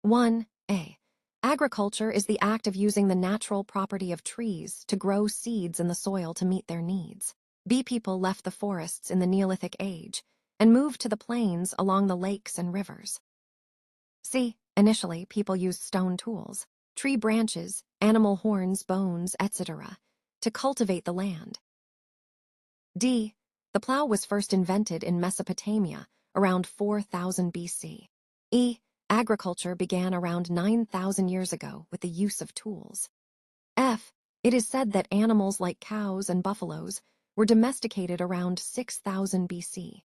1a. Agriculture is the act of using the natural property of trees to grow seeds in the soil to meet their needs. B. People left the forests in the Neolithic age and moved to the plains along the lakes and rivers. C. Initially, people used stone tools, tree branches, animal horns, bones, etc., to cultivate the land. D. The plow was first invented in Mesopotamia around 4000 BC. E. Agriculture began around 9,000 years ago with the use of tools. F. It is said that animals like cows and buffaloes were domesticated around 6000 BC.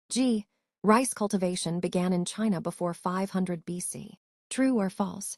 G. Rice cultivation began in China before 500 BC. True or false?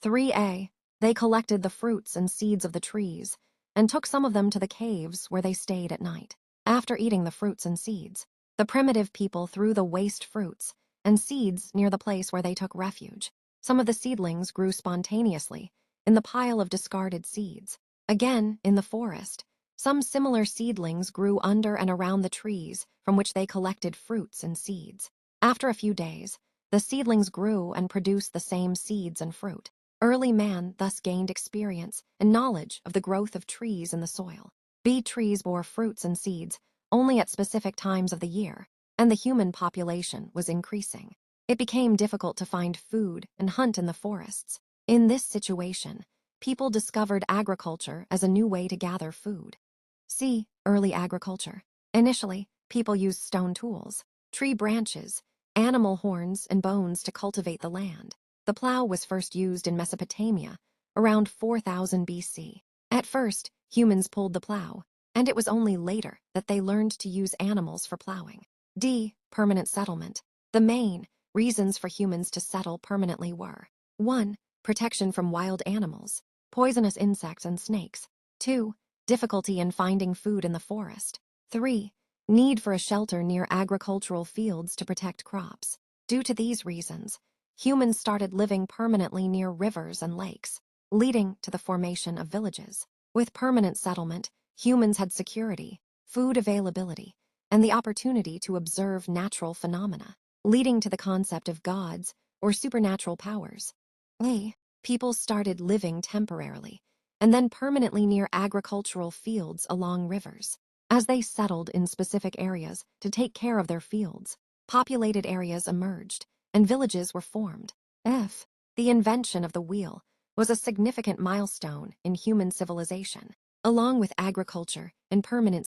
(3a) They collected the fruits and seeds of the trees and took some of them to the caves where they stayed at night. After eating the fruits and seeds, the primitive people threw the waste fruits and seeds near the place where they took refuge. Some of the seedlings grew spontaneously in the pile of discarded seeds. Again, in the forest, some similar seedlings grew under and around the trees from which they collected fruits and seeds. After a few days, the seedlings grew and produced the same seeds and fruit. Early man thus gained experience and knowledge of the growth of trees in the soil. B. Trees bore fruits and seeds only at specific times of the year, and the human population was increasing. It became difficult to find food and hunt in the forests. In this situation, people discovered agriculture as a new way to gather food. C. Early agriculture. Initially, people used stone tools, tree branches, animal horns, and bones to cultivate the land. The plow was first used in Mesopotamia around 4000 BC. At first, humans pulled the plow, and it was only later that they learned to use animals for plowing. D. Permanent settlement. The main reasons for humans to settle permanently were: 1. Protection from wild animals, poisonous insects and snakes. 2. Difficulty in finding food in the forest. 3. Need for a shelter near agricultural fields to protect crops. Due to these reasons, humans started living permanently near rivers and lakes, leading to the formation of villages. With permanent settlement, humans had security, food availability, and the opportunity to observe natural phenomena, leading to the concept of gods or supernatural powers. A. People started living temporarily and then permanently near agricultural fields along rivers. As they settled in specific areas to take care of their fields, populated areas emerged and villages were formed. F. The invention of the wheel was a significant milestone in human civilization. Along with agriculture and permanent